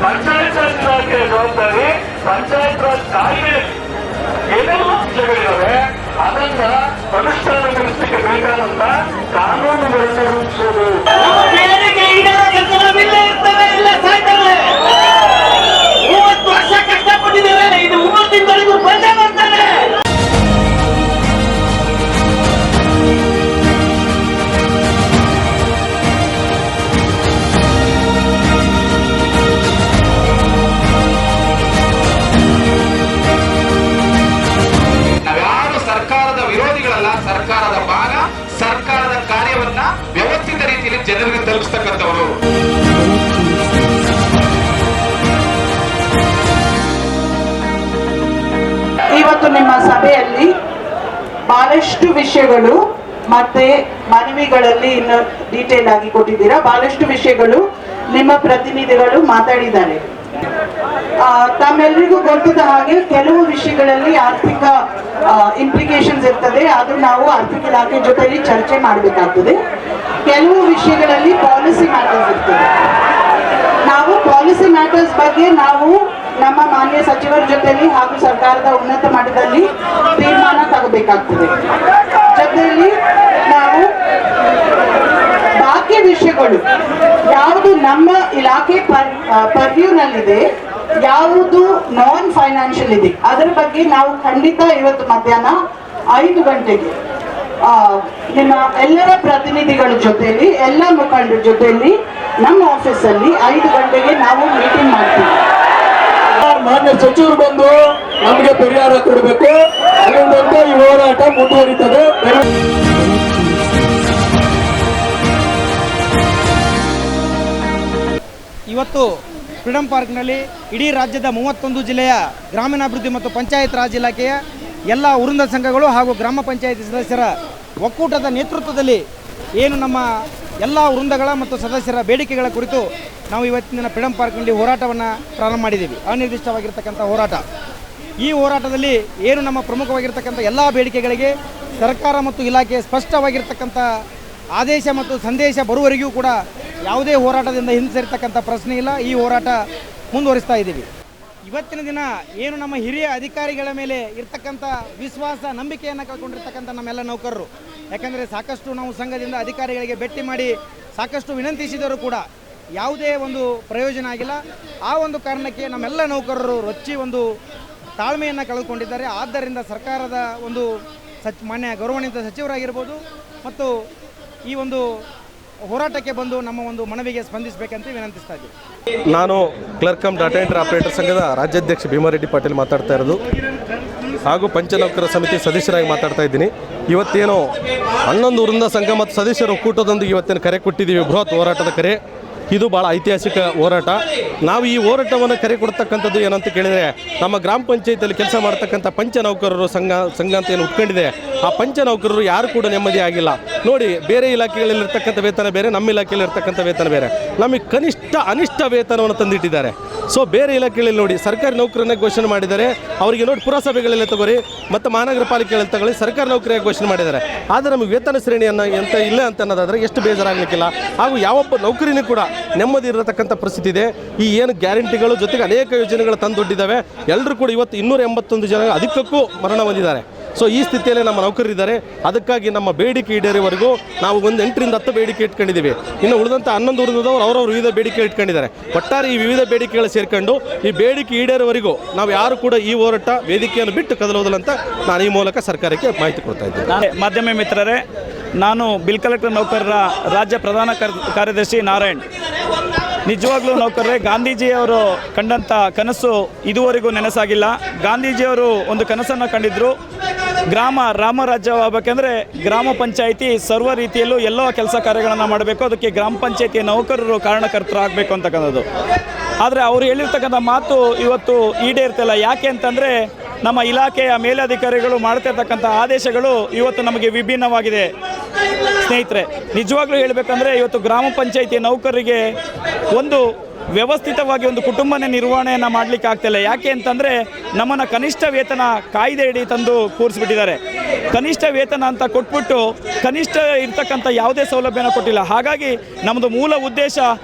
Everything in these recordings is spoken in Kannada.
ಪಂಚಾಯತ್ ರಾಜ್ ಇಲಾಖೆ ಜವಾಬ್ದಾರಿ, ಪಂಚಾಯತ್ ರಾಜ್ ಕಾಯ್ದೆ ಏನೆಲ್ಲ ಅಂಶಗಳಿವೆ ಅದನ್ನ ಅನುಷ್ಠಾನಗೊಳಿಸಲಿಕ್ಕೆ ಬೇಕಾದಂತ ಕಾನೂನುಗಳನ್ನು ರೂಪಿಸುವುದು. ಸರ್ಕಾರದ ಭಾಗ, ಸರ್ಕಾರದ ಕಾರ್ಯವನ್ನ ವ್ಯವಸ್ಥಿತ ರೀತಿಯಲ್ಲಿ ಜನರಿಗೆ ತಲುಪಿಸ್ತಕ್ಕಂಥವರು. ಇವತ್ತು ನಿಮ್ಮ ಸಭೆಯಲ್ಲಿ ಬಹಳಷ್ಟು ವಿಷಯಗಳು ಮತ್ತೆ ಮನವಿಗಳಲ್ಲಿ ಇನ್ನು ಡೀಟೇಲ್ ಆಗಿ ಕೊಟ್ಟಿದ್ದೀರಾ. ಬಹಳಷ್ಟು ವಿಷಯಗಳು ನಿಮ್ಮ ಪ್ರತಿನಿಧಿಗಳು ಮಾತಾಡಿದ್ದಾರೆ. ತಮ್ಮೆಲ್ಲರಿಗೂ ಗೊತ್ತಿದ್ದ ಹಾಗೆ ಕೆಲವು ವಿಷಯಗಳಲ್ಲಿ ಆರ್ಥಿಕ ಇಂಪ್ಲಿಕೇಶನ್ಸ್ ಇರ್ತದೆ. ಅದು ನಾವು ಆರ್ಥಿಕ ಇಲಾಖೆ ಜೊತೆಯಲ್ಲಿ ಚರ್ಚೆ ಮಾಡಬೇಕಾಗ್ತದೆ. ಕೆಲವು ವಿಷಯಗಳಲ್ಲಿ ಪಾಲಿಸಿ ಮ್ಯಾಟರ್ಸ್ ಇರ್ತದೆ. ನಾವು ಪಾಲಿಸಿ ಮ್ಯಾಟರ್ಸ್ ಬಗ್ಗೆ ನಾವು ನಮ್ಮ ಮಾನ್ಯ ಸಚಿವರ ಜೊತೆಯಲ್ಲಿ ಹಾಗೂ ಸರ್ಕಾರದ ಉನ್ನತ ಮಟ್ಟದಲ್ಲಿ ತೀರ್ಮಾನ ತಗೋಬೇಕಾಗ್ತದೆ. ಜೊತೆಯಲ್ಲಿ ನಾವು ಬಾಕಿ ವಿಷಯಗಳು ಯಾವುದು ನಮ್ಮ ಇಲಾಖೆ ಪರ್ವ್ಯೂನಲ್ಲಿದೆ, ಯಾವುದು ನಾನ್ ಫೈನಾನ್ಷಿಯಲ್ ಇದೆ, ಅದರ ಬಗ್ಗೆ ನಾವು ಖಂಡಿತ ಇವತ್ತು ಮಧ್ಯಾಹ್ನ 5 ಗಂಟೆಗೆ ನಿಮ್ಮ ಎಲ್ಲರ ಪ್ರತಿನಿಧಿಗಳ ಜೊತೆಯಲ್ಲಿ, ಎಲ್ಲ ಮುಖಂಡರ ಜೊತೆಯಲ್ಲಿ ನಮ್ಮ ಆಫೀಸಲ್ಲಿ 5 ಗಂಟೆಗೆ ನಾವು ಮೀಟಿಂಗ್ ಮಾಡ್ತೀವಿ. ಮಾನ್ಯ ಸಚಿವರು ಬಂದು ನಮಗೆ ಪರಿಹಾರ ಕೊಡಬೇಕು. ಅದರಿಂದ ಈ ಹೋರಾಟ ಮುಂದುವರಿತದೆ. ಇವತ್ತು ಫ್ರೀಡಂ ಪಾರ್ಕ್ನಲ್ಲಿ ಇಡೀ ರಾಜ್ಯದ 31 ಜಿಲ್ಲೆಯ ಗ್ರಾಮೀಣಾಭಿವೃದ್ಧಿ ಮತ್ತು ಪಂಚಾಯತ್ ರಾಜ್ ಇಲಾಖೆಯ ಎಲ್ಲ ವೃಂದ ಸಂಘಗಳು ಹಾಗೂ ಗ್ರಾಮ ಪಂಚಾಯತಿ ಸದಸ್ಯರ ಒಕ್ಕೂಟದ ನೇತೃತ್ವದಲ್ಲಿ ಏನು ನಮ್ಮ ಎಲ್ಲ ವೃಂದಗಳ ಮತ್ತು ಸದಸ್ಯರ ಬೇಡಿಕೆಗಳ ಕುರಿತು ನಾವು ಇವತ್ತಿನ ಫ್ರೀಡಂ ಪಾರ್ಕ್ನಲ್ಲಿ ಹೋರಾಟವನ್ನು ಪ್ರಾರಂಭ ಮಾಡಿದ್ದೀವಿ. ಅನಿರ್ದಿಷ್ಟವಾಗಿರ್ತಕ್ಕಂಥ ಹೋರಾಟ. ಈ ಹೋರಾಟದಲ್ಲಿ ಏನು ನಮ್ಮ ಪ್ರಮುಖವಾಗಿರ್ತಕ್ಕಂಥ ಎಲ್ಲ ಬೇಡಿಕೆಗಳಿಗೆ ಸರ್ಕಾರ ಮತ್ತು ಇಲಾಖೆ ಸ್ಪಷ್ಟವಾಗಿರ್ತಕ್ಕಂಥ ಆದೇಶ ಮತ್ತು ಸಂದೇಶ ಬರುವವರೆಗೂ ಕೂಡ ಯಾವುದೇ ಹೋರಾಟದಿಂದ ಹಿಂಸರಿರ್ತಕ್ಕಂಥ ಪ್ರಶ್ನೆ ಇಲ್ಲ. ಈ ಹೋರಾಟ ಮುಂದುವರಿಸ್ತಾ ಇದ್ದೀವಿ. ಇವತ್ತಿನ ದಿನ ಏನು ನಮ್ಮ ಹಿರಿಯ ಅಧಿಕಾರಿಗಳ ಮೇಲೆ ಇರ್ತಕ್ಕಂಥ ವಿಶ್ವಾಸ, ನಂಬಿಕೆಯನ್ನು ಕಳ್ಕೊಂಡಿರ್ತಕ್ಕಂಥ ನಮ್ಮೆಲ್ಲ ನೌಕರರು, ಯಾಕಂದರೆ ಸಾಕಷ್ಟು ನಾವು ಸಂಘದಿಂದ ಅಧಿಕಾರಿಗಳಿಗೆ ಭೇಟಿ ಮಾಡಿ ಸಾಕಷ್ಟು ವಿನಂತಿಸಿದರೂ ಕೂಡ ಯಾವುದೇ ಒಂದು ಪ್ರಯೋಜನ ಆಗಿಲ್ಲ. ಆ ಒಂದು ಕಾರಣಕ್ಕೆ ನಮ್ಮೆಲ್ಲ ನೌಕರರು ರೊಚ್ಚಿ ಒಂದು ತಾಳ್ಮೆಯನ್ನು ಕಳೆದುಕೊಂಡಿದ್ದಾರೆ. ಆದ್ದರಿಂದ ಸರ್ಕಾರದ ಒಂದು ಮಾನ್ಯ ಗೌರವಾನ್ವಿತ ಸಚಿವರಾಗಿರ್ಬೋದು ಮತ್ತು ಈ ಒಂದು ಹೋರಾಟಕ್ಕೆ ಬಂದು ನಮ್ಮ ಒಂದು ಮನವಿಗೆ ಸ್ಪಂದಿಸಬೇಕಂತ ವಿನಂತಿಸ್ತಾ ಇದ್ದೀವಿ. ನಾನು clerk come data entry operator ಸಂಘದ ರಾಜ್ಯಾಧ್ಯಕ್ಷ ಭೀಮಾರೆಡ್ಡಿ ಪಾಟೀಲ್ ಮಾತಾಡ್ತಾ ಇರೋದು ಹಾಗೂ ಪಂಚನೌಕರ ಸಮಿತಿ ಸದಸ್ಯರಾಗಿ ಮಾತಾಡ್ತಾ ಇದ್ದೀನಿ. ಇವತ್ತೇನು 11 ವೃಂದ ಸಂಘ ಮತ್ತು ಸದಸ್ಯರ ಒಕ್ಕೂಟದೊಂದಿಗೆ ಇವತ್ತೇನು ಕರೆ ಕೊಟ್ಟಿದ್ದೀವಿ, ಬೃಹತ್ ಹೋರಾಟದ ಕರೆ. ಇದು ಭಾಳ ಐತಿಹಾಸಿಕ ಹೋರಾಟ. ನಾವು ಈ ಹೋರಾಟವನ್ನು ಕರೆ ಕೊಡ್ತಕ್ಕಂಥದ್ದು ಏನಂತ ಕೇಳಿದರೆ, ನಮ್ಮ ಗ್ರಾಮ ಪಂಚಾಯತಿಯಲ್ಲಿ ಕೆಲಸ ಮಾಡ್ತಕ್ಕಂಥ ಪಂಚ ನೌಕರರು ಸಂಘ ಅಂತ ಏನು ಉಟ್ಕೊಂಡಿದೆ, ಆ ಪಂಚ ನೌಕರರು ಯಾರು ಕೂಡ ನೆಮ್ಮದಿ ಆಗಿಲ್ಲ. ನೋಡಿ, ಬೇರೆ ಇಲಾಖೆಗಳಲ್ಲಿರ್ತಕ್ಕಂಥ ವೇತನ ಬೇರೆ, ನಮ್ಮ ಇಲಾಖೆಯಲ್ಲಿರ್ತಕ್ಕಂಥ ವೇತನ ಬೇರೆ. ನಮಗೆ ಅನಿಷ್ಟ ವೇತನವನ್ನು ತಂದಿಟ್ಟಿದ್ದಾರೆ. ಸೊ ಬೇರೆ ಇಲಾಖೆಗಳಲ್ಲಿ ನೋಡಿ ಸರ್ಕಾರಿ ನೌಕರನ್ನ ಘೋಷಣೆ ಮಾಡಿದ್ದಾರೆ. ಅವರಿಗೆ ನೋಡಿ ಪುರಸಭೆಗಳಲ್ಲಿ ತಗೋರಿ ಮತ್ತು ಮಹಾನಗರ ಪಾಲಿಕೆಗಳಲ್ಲಿ ತಗೊಳ್ಳಿ, ಸರ್ಕಾರಿ ನೌಕರಿಯಾಗಿ ಘೋಷಣೆ ಮಾಡಿದ್ದಾರೆ. ಆದರೆ ನಮಗೆ ವೇತನ ಶ್ರೇಣಿಯನ್ನು ಎಂತ ಇಲ್ಲ ಅಂತ ಅನ್ನೋದಾದರೆ ಎಷ್ಟು ಬೇಜಾರಾಗಲಿಕ್ಕಿಲ್ಲ. ಹಾಗೂ ಯಾವೊಬ್ಬ ನೌಕರಿನೂ ಕೂಡ ನೆಮ್ಮದಿ ಇರತಕ್ಕಂಥ ಪರಿಸ್ಥಿತಿ ಇದೆ. ಈ ಏನು ಗ್ಯಾರಂಟಿಗಳು ಜೊತೆಗೆ ಅನೇಕ ಯೋಜನೆಗಳು ತಂದೊಡ್ಡಿದ್ದಾವೆ. ಎಲ್ಲರೂ ಕೂಡ ಇವತ್ತು 281 ಜನ ಅಧಿಕಕ್ಕೂ ಮರಣ ಹೊಂದಿದ್ದಾರೆ. ಸೊ ಈ ಸ್ಥಿತಿಯಲ್ಲಿ ನಮ್ಮ ನೌಕರರಿದ್ದಾರೆ. ಅದಕ್ಕಾಗಿ ನಮ್ಮ ಬೇಡಿಕೆ ಈಡೇರಿವರೆಗೂ ನಾವು ಒಂದು 8 ರಿಂದ 10 ಬೇಡಿಕೆ ಇಟ್ಕೊಂಡಿದ್ದೀವಿ. ಇನ್ನು ಉಳಿದಂಥ 11 ವೃಂದದವರು ಅವರವರು ವಿವಿಧ ಬೇಡಿಕೆ ಇಟ್ಕೊಂಡಿದ್ದಾರೆ. ಒಟ್ಟಾರೆ ಈ ವಿವಿಧ ಬೇಡಿಕೆಗಳು ಸೇರಿಕೊಂಡು ಈ ಬೇಡಿಕೆ ಈಡೇರುವವರೆಗೂ ನಾವು ಯಾರು ಕೂಡ ಈ ಹೋರಾಟ ವೇದಿಕೆಯನ್ನು ಬಿಟ್ಟು ಕದಲೋದಿಲ್ಲ ಅಂತ ನಾನು ಈ ಮೂಲಕ ಸರ್ಕಾರಕ್ಕೆ ಮಾಹಿತಿ ಕೊಡ್ತಾ ಇದ್ದೇನೆ. ಮಾಧ್ಯಮ ಮಿತ್ರರೇ, ನಾನು ಬಿಲ್ ಕಲೆಕ್ಟರ್ ನೌಕರರ ರಾಜ್ಯ ಪ್ರಧಾನ ಕಾರ್ಯದರ್ಶಿ ನಾರಾಯಣ್. ನಿಜವಾಗ್ಲೂ ನೌಕರರೇ, ಗಾಂಧೀಜಿಯವರು ಕಂಡಂಥ ಕನಸು ಇದುವರೆಗೂ ನೆನಸಾಗಿಲ್ಲ. ಗಾಂಧೀಜಿಯವರು ಒಂದು ಕನಸನ್ನು ಕಂಡಿದ್ದರು, ಗ್ರಾಮ ರಾಮರಾಜ್ಯವಾಗಬೇಕೆಂದರೆ ಗ್ರಾಮ ಪಂಚಾಯಿತಿ ಸರ್ವ ರೀತಿಯಲ್ಲೂ ಎಲ್ಲ ಕೆಲಸ ಕಾರ್ಯಗಳನ್ನು ಮಾಡಬೇಕು, ಅದಕ್ಕೆ ಗ್ರಾಮ ಪಂಚಾಯಿತಿಯ ನೌಕರರು ಕಾರಣಕರ್ತರು ಆಗಬೇಕು ಅಂತಕ್ಕಂಥದ್ದು. ಆದರೆ ಅವರು ಹೇಳಿರ್ತಕ್ಕಂಥ ಮಾತು ಇವತ್ತು ಈಡೇರ್ತಿಲ್ಲ. ಯಾಕೆ ಅಂತಂದರೆ ನಮ್ಮ ಇಲಾಖೆಯ ಮೇಲಧಿಕಾರಿಗಳು ಮಾಡ್ತಿರ್ತಕ್ಕಂಥ ಆದೇಶಗಳು ಇವತ್ತು ನಮಗೆ ವಿಭಿನ್ನವಾಗಿದೆ. ಸ್ನೇಹಿತರೆ, ನಿಜವಾಗ್ಲೂ ಹೇಳಬೇಕಂದ್ರೆ ಇವತ್ತು ಗ್ರಾಮ ಪಂಚಾಯಿತಿ ನೌಕರರಿಗೆ ಒಂದು ವ್ಯವಸ್ಥಿತವಾಗಿ ಒಂದು ಕುಟುಂಬನ ನಿರ್ವಹಣೆಯನ್ನು ಮಾಡಲಿಕ್ಕೆ ಆಗ್ತಿಲ್ಲ. ಯಾಕೆ ಅಂತಂದರೆ ನಮ್ಮನ್ನು ಕನಿಷ್ಠ ವೇತನ ಕಾಯ್ದೆ ಅಡಿ ತಂದು ಕೂರಿಸ್ಬಿಟ್ಟಿದ್ದಾರೆ. ಕನಿಷ್ಠ ವೇತನ ಅಂತ ಕೊಟ್ಬಿಟ್ಟು ಕನಿಷ್ಠ ಇರ್ತಕ್ಕಂಥ ಯಾವುದೇ ಸೌಲಭ್ಯನ ಕೊಟ್ಟಿಲ್ಲ. ಹಾಗಾಗಿ ನಮ್ಮದು ಮೂಲ ಉದ್ದೇಶ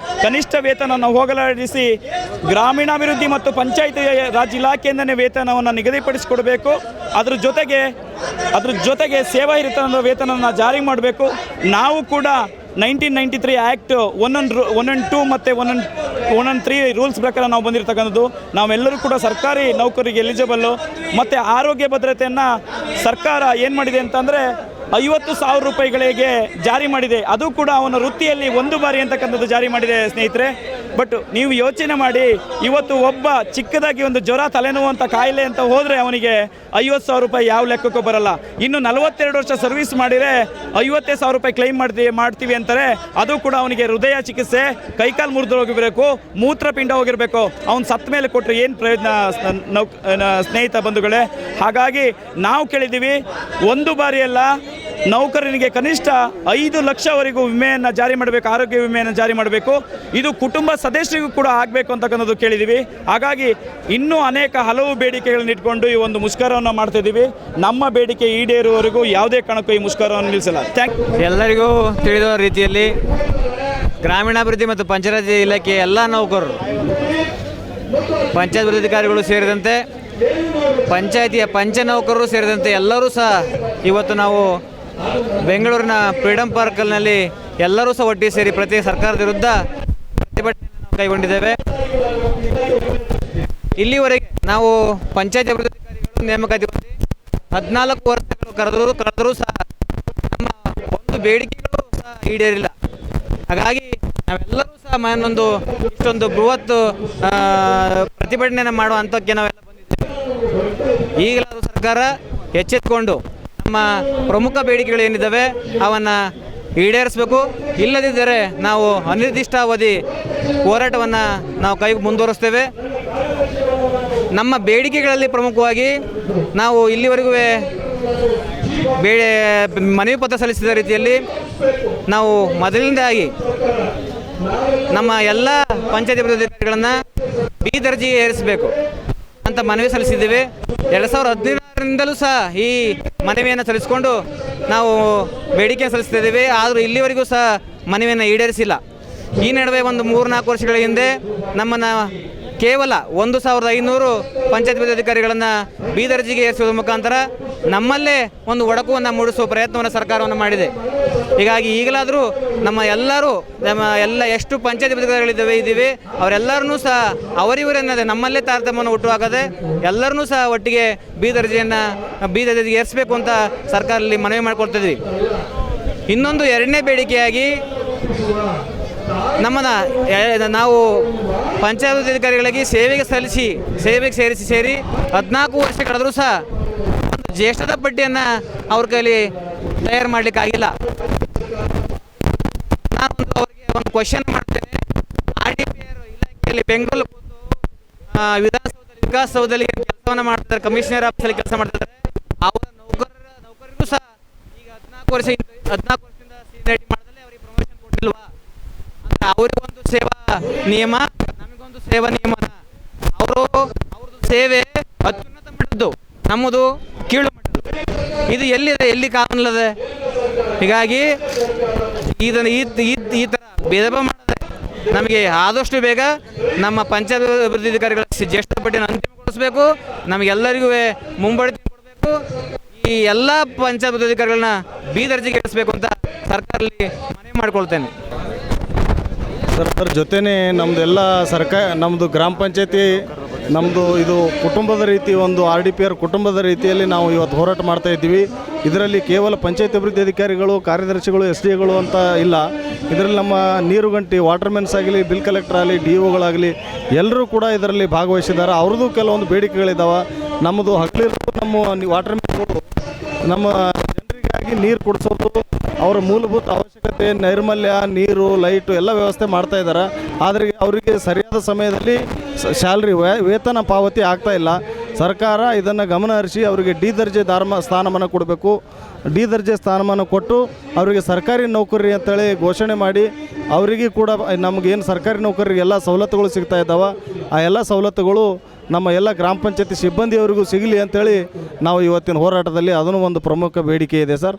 ಕನಿಷ್ಠ ವೇತನವನ್ನು ಹೋಗಲಾಡಿಸಿ ಗ್ರಾಮೀಣಾಭಿವೃದ್ಧಿ ಮತ್ತು ಪಂಚಾಯತಿ ರಾಜ್ ಇಲಾಖೆಯಿಂದನೇ ವೇತನವನ್ನು ನಿಗದಿಪಡಿಸಿಕೊಡಬೇಕು. ಅದ್ರ ಜೊತೆಗೆ ಸೇವಾ ಹಿರಿತನದ ವೇತನವನ್ನು ಜಾರಿ ಮಾಡಬೇಕು. ನಾವು ಕೂಡ 1993 ಆ್ಯಕ್ಟ್ 112 ಮತ್ತು 113 ರೂಲ್ಸ್ ಪ್ರಕಾರ ನಾವು ಬಂದಿರತಕ್ಕಂಥದ್ದು. ನಾವೆಲ್ಲರೂ ಕೂಡ ಸರ್ಕಾರಿ ನೌಕರಿಗೆ ಎಲಿಜಿಬಲ್ಲು. ಮತ್ತು ಆರೋಗ್ಯ ಭದ್ರತೆಯನ್ನು ಸರ್ಕಾರ ಏನು ಮಾಡಿದೆ ಅಂತಂದರೆ 50,000 ರೂಪಾಯಿಗಳಿಗೆ ಜಾರಿ ಮಾಡಿದೆ. ಅದು ಕೂಡ ಅವನ ವೃತ್ತಿಯಲ್ಲಿ ಒಂದು ಬಾರಿ ಅಂತಕ್ಕಂಥದ್ದು ಜಾರಿ ಮಾಡಿದೆ ಸ್ನೇಹಿತರೆ. ಬಟ್ ನೀವು ಯೋಚನೆ ಮಾಡಿ, ಇವತ್ತು ಒಬ್ಬ ಚಿಕ್ಕದಾಗಿ ಒಂದು ಜ್ವರ ತಲೆನೋವು ಅಂತ ಕಾಯಿಲೆ ಅಂತ ಹೋದರೆ ಅವನಿಗೆ 50,000 ರೂಪಾಯಿ ಯಾವ ಲೆಕ್ಕಕ್ಕೂ ಬರಲ್ಲ. ಇನ್ನು 42 ವರ್ಷ ಸರ್ವಿಸ್ ಮಾಡಿದರೆ 50,000 ರೂಪಾಯಿ ಕ್ಲೈಮ್ ಮಾಡ್ತೀವಿ ಅಂತಾರೆ. ಅದು ಕೂಡ ಅವನಿಗೆ ಹೃದಯ ಚಿಕಿತ್ಸೆ, ಕೈಕಾಲು ಮುರಿದು ಹೋಗಿರಬೇಕು, ಮೂತ್ರಪಿಂಡ ಹೋಗಿರಬೇಕು. ಅವ್ನು ಸತ್ತ ಮೇಲೆ ಕೊಟ್ಟರೆ ಏನು ಪ್ರಯೋಜನ ಸ್ನೇಹಿತ ಬಂಧುಗಳೇ? ಹಾಗಾಗಿ ನಾವು ಕೇಳಿದ್ದೀವಿ, ಒಂದು ಬಾರಿಯಲ್ಲ, ನೌಕರನಿಗೆ ಕನಿಷ್ಠ 5 ಲಕ್ಷವರೆಗೂ ವಿಮೆಯನ್ನು ಜಾರಿ ಮಾಡಬೇಕು, ಆರೋಗ್ಯ ವಿಮೆಯನ್ನು ಜಾರಿ ಮಾಡಬೇಕು. ಇದು ಕುಟುಂಬ ಸದಸ್ಯರಿಗೂ ಕೂಡ ಆಗಬೇಕು ಅಂತಕ್ಕಂಥದ್ದು ಕೇಳಿದ್ದೀವಿ. ಹಾಗಾಗಿ ಇನ್ನೂ ಹಲವು ಬೇಡಿಕೆಗಳನ್ನ ಇಟ್ಕೊಂಡು ಈ ಒಂದು ಮುಷ್ಕರವನ್ನು ಮಾಡ್ತಾಯಿದ್ದೀವಿ. ನಮ್ಮ ಬೇಡಿಕೆ ಈಡೇರುವವರೆಗೂ ಯಾವುದೇ ಕಾರಣಕ್ಕೂ ಈ ಮುಷ್ಕರವನ್ನು ನಿಲ್ಲಿಸಲ್ಲ. ಎಲ್ಲರಿಗೂ ತಿಳಿದ ರೀತಿಯಲ್ಲಿ ಗ್ರಾಮೀಣಾಭಿವೃದ್ಧಿ ಮತ್ತು ಪಂಚಾಯತ್ ಇಲಾಖೆ ಎಲ್ಲ ನೌಕರರು, ಪಂಚಾಯತ್ ಅಧಿಕಾರಿಗಳು ಸೇರಿದಂತೆ ಪಂಚಾಯತಿಯ ಪಂಚ ನೌಕರರು ಸೇರಿದಂತೆ ಎಲ್ಲರೂ ಸಹ ಇವತ್ತು ನಾವು ಬೆಂಗಳೂರಿನ ಫ್ರೀಡಂ ಪಾರ್ಕ್ನಲ್ಲಿ ಎಲ್ಲರೂ ಸಹ ಒಟ್ಟಿಗೆ ಸೇರಿ ಸರ್ಕಾರದ ವಿರುದ್ಧ ಪ್ರತಿಭಟನೆಯನ್ನು ಕೈಗೊಂಡಿದ್ದೇವೆ. ಇಲ್ಲಿವರೆಗೆ ನಾವು ಪಂಚಾಯತ್ ಅಭಿವೃದ್ಧಿ ಅಧಿಕಾರಿಗಳು ನೇಮಕಾತಿ 14 ವರ್ಷಗಳು ಕರೆದರೂ ಸಹ ನಮ್ಮ ಒಂದು ಬೇಡಿಕೆಗಳು ಸಹ ಈಡೇರಿಲ್ಲ. ಹಾಗಾಗಿ ನಾವೆಲ್ಲರೂ ಸಹ ಇಷ್ಟೊಂದು ಬೃಹತ್ ಪ್ರತಿಭಟನೆಯನ್ನು ಮಾಡುವ ಹಂತಕ್ಕೆ ನಾವೆಲ್ಲ ಬಂದಿದ್ದೇವೆ. ಈಗಲಾದರೂ ಸರ್ಕಾರ ಎಚ್ಚೆತ್ತುಕೊಂಡು ನಮ್ಮ ಪ್ರಮುಖ ಬೇಡಿಕೆಗಳು ಏನಿದ್ದಾವೆ ಅವನ್ನು ಈಡೇರಿಸಬೇಕು. ಇಲ್ಲದಿದ್ದರೆ ನಾವು ಅನಿರ್ದಿಷ್ಟಾವಧಿ ಹೋರಾಟವನ್ನು ನಾವು ಮುಂದುವರಿಸ್ತೇವೆ. ನಮ್ಮ ಬೇಡಿಕೆಗಳಲ್ಲಿ ಪ್ರಮುಖವಾಗಿ ನಾವು ಇಲ್ಲಿವರೆಗೂ ಮನವಿ ಪತ್ರ ಸಲ್ಲಿಸಿದ ರೀತಿಯಲ್ಲಿ ನಾವು ಮೊದಲಿಂದಾಗಿ ನಮ್ಮ ಎಲ್ಲ ಪಂಚಾಯತಿ ಅಭಿವೃದ್ಧಿ ಅಧಿಕಾರಿಗಳನ್ನು ಬಿ ದರ್ಜೆಗೆ ಏರಿಸಬೇಕು ಅಂತ ಮನವಿ ಸಲ್ಲಿಸಿದ್ದೇವೆ. 2016ರಿಂದಲೂ ಸಹ ಈ ಮನವಿಯನ್ನು ಸಲ್ಲಿಸಿಕೊಂಡು ನಾವು ಬೇಡಿಕೆ ಸಲ್ಲಿಸ್ತಿದ್ದೇವೆ. ಆದರೂ ಇಲ್ಲಿವರೆಗೂ ಸಹ ಮನವಿಯನ್ನು ಈಡೇರಿಸಿಲ್ಲ. ಈ ನಡುವೆ ಒಂದು 3-4 ವರ್ಷಗಳ ಹಿಂದೆ ನಮ್ಮನ್ನು ಕೇವಲ 1,500 ಪಂಚಾಯತ್ ಅಧಿಕಾರಿಗಳನ್ನು ಬಿ ದರ್ಜೆಗೆ ಏರಿಸುವ ಮುಖಾಂತರ ನಮ್ಮಲ್ಲೇ ಒಂದು ಒಡಕುವನ್ನು ಮೂಡಿಸುವ ಪ್ರಯತ್ನವನ್ನು ಸರ್ಕಾರವನ್ನು ಮಾಡಿದೆ. ಹೀಗಾಗಿ ಈಗಲಾದರೂ ನಮ್ಮ ಎಷ್ಟು ಪಂಚಾಯತ್ ಅಧಿಕಾರಿಗಳಿದ್ದೀವಿ ಅವರೆಲ್ಲರನ್ನೂ ಸಹ ಅವರಿವರನ್ನದೇ ನಮ್ಮಲ್ಲೇ ತಾರತಮ್ಯವನ್ನು ಹುಟ್ಟುಹಾಕದೆ ಎಲ್ಲರನ್ನೂ ಸಹ ಒಟ್ಟಿಗೆ ಬಿ ದರ್ಜೆಗೆ ಏರಿಸಬೇಕು ಅಂತ ಸರ್ಕಾರದಲ್ಲಿ ಮನವಿ ಮಾಡಿಕೊಳ್ತಿದ್ವಿ. ಇನ್ನೊಂದು ಎರಡನೇ ಬೇಡಿಕೆಯಾಗಿ ನಾವು ಪಂಚಾಯತ್ ಅಧಿಕಾರಿಗಳಿಗೆ ಸೇವೆಗೆ ಸೇರಿ 14 ವರ್ಷ ಕಳೆದರೂ ಸಹ ಒಂದು ಜ್ಯೇಷ್ಠತಾ ಪಟ್ಟಿಯನ್ನು ಅವ್ರ ಕೈಲಿ ತಯಾರು ಮಾಡಲಿಕ್ಕಾಗಿಲ್ಲ. ನಾನು ಅವರಿಗೆ ಒಂದು ಕ್ವಶನ್ ಮಾಡ್ತೇನೆ. RDPR ಇಲಾಖೆಯಲ್ಲಿ ಬೆಂಗಳೂರು ವಿಕಾಸಸೌಧದಲ್ಲಿ ಕೆಲಸವನ್ನು ಮಾಡ್ತಾರೆ, ಕಮಿಷನರ್ ಆಫೀಸಲ್ಲಿ ಕೆಲಸ ಮಾಡ್ತಿದ್ದಾರೆ. ಅವರ ನೌಕರರಿಗೂ ಸಹ ಈಗ 14 ವರ್ಷದಿಂದ ಸೀನಿಯಾರಿಟಿ ಮಾಡಿದಲ್ಲಿ ಅವರಿಗೆ ಪ್ರಮೋಷನ್ ಕೊಟ್ಟಿಲ್ವಾ? ಅಂದರೆ ಅವರಿಗೊಂದು ಸೇವಾ ನಿಯಮ, ನಮಗೊಂದು ಸೇವಾ ನಿಯಮನ. ಅವ್ರದ್ದು ಸೇವೆ ಅತ್ಯುನ್ನತ ಮಟ್ಟದ್ದು, ನಮ್ಮದು ಕೀಳು ಮಟ್ಟದ್ದು. ಇದು ಎಲ್ಲಿ ಕಾನೂನಿದೆ? ಹೀಗಾಗಿ ಈ ಥರ ಭೇದ ಭಾವ ಮಾಡದೆ ನಮಗೆ ಆದಷ್ಟು ಬೇಗ ನಮ್ಮ ಪಂಚಾಯತ್ ಅಭಿವೃದ್ಧಿ ಅಧಿಕಾರಿಗಳ ಜ್ಯೇಷ್ಠ ಪಟ್ಟಿಯನ್ನು ಅಂತಿಮಗೊಳಿಸಬೇಕು. ನಮಗೆಲ್ಲರಿಗೂ ಮುಂಬಡ್ತಿ ಕೊಡಬೇಕು. ಈ ಎಲ್ಲ ಪಂಚಾಯತ್ ಅಭಿವೃದ್ಧಿ ಅಧಿಕಾರಿಗಳನ್ನ ಬಿ ದರ್ಜೆಗೆ ಏರಿಸಬೇಕು ಅಂತ ಸರ್ಕಾರದಲ್ಲಿ ಮನವಿ ಮಾಡಿಕೊಳ್ತೇನೆ. ಅದರ ಜೊತೆನೇ ನಮ್ಮದು ಗ್ರಾಮ ಪಂಚಾಯತಿ ನಮ್ಮದು ಇದು ಕುಟುಂಬದ ರೀತಿ, ಒಂದು RDPR ಕುಟುಂಬದ ರೀತಿಯಲ್ಲಿ ನಾವು ಇವತ್ತು ಹೋರಾಟ ಮಾಡ್ತಾ ಇದ್ದೀವಿ. ಇದರಲ್ಲಿ ಕೇವಲ ಪಂಚಾಯತ್ ಅಭಿವೃದ್ಧಿ ಅಧಿಕಾರಿಗಳು, ಕಾರ್ಯದರ್ಶಿಗಳು, SDAಗಳು ಅಂತ ಇಲ್ಲ. ಇದರಲ್ಲಿ ನಮ್ಮ ನೀರುಗಂಟಿ ವಾಟರ್ಮೆನ್ಸ್ ಆಗಲಿ, ಬಿಲ್ ಕಲೆಕ್ಟರ್ ಆಗಲಿ, DOಗಳಾಗಲಿ ಎಲ್ಲರೂ ಕೂಡ ಇದರಲ್ಲಿ ಭಾಗವಹಿಸಿದ್ದಾರೆ. ಅವ್ರದ್ದು ಕೆಲವೊಂದು ಬೇಡಿಕೆಗಳಿದ್ದಾವೆ. ನಮ್ಮದು ಹಕ್ಕಲಿರೋದು ನಮ್ಮ ವಾಟರ್ಮೆನ್ಗಳು ನಮ್ಮ ಜನರಿಗಾಗಿ ನೀರು ಕೊಡಿಸೋದು, ಅವರ ಮೂಲಭೂತ ಅವಶ್ಯಕತೆ ನೈರ್ಮಲ್ಯ, ನೀರು, ಲೈಟು ಎಲ್ಲ ವ್ಯವಸ್ಥೆ ಮಾಡ್ತಾ ಇದ್ದಾರೆ. ಆದರೆ ಅವರಿಗೆ ಸರಿಯಾದ ಸಮಯದಲ್ಲಿ ಸ್ಯಾಲ್ರಿ ವೇತನ ಪಾವತಿ ಆಗ್ತಾ ಇಲ್ಲ. ಸರ್ಕಾರ ಇದನ್ನು ಗಮನ ಹರಿಸಿ ಅವರಿಗೆ D ದರ್ಜೆ ಸ್ಥಾನಮಾನ ಕೊಡಬೇಕು. ಡಿ ದರ್ಜೆ ಸ್ಥಾನಮಾನ ಕೊಟ್ಟು ಅವರಿಗೆ ಸರ್ಕಾರಿ ನೌಕರಿ ಅಂತೇಳಿ ಘೋಷಣೆ ಮಾಡಿ ಅವರಿಗೆ ಕೂಡ ನಮಗೇನು ಸರ್ಕಾರಿ ನೌಕರರಿಗೆ ಎಲ್ಲ ಸವಲತ್ತುಗಳು ಸಿಗ್ತಾ ಇದ್ದಾವೆ, ಆ ಎಲ್ಲ ಸವಲತ್ತುಗಳು ನಮ್ಮ ಎಲ್ಲ ಗ್ರಾಮ ಪಂಚಾಯತಿ ಸಿಬ್ಬಂದಿಯವರಿಗೂ ಸಿಗಲಿ ಅಂತೇಳಿ ನಾವು ಇವತ್ತಿನ ಹೋರಾಟದಲ್ಲಿ ಅದನ್ನು ಒಂದು ಪ್ರಮುಖ ಬೇಡಿಕೆ ಇದೆ ಸರ್.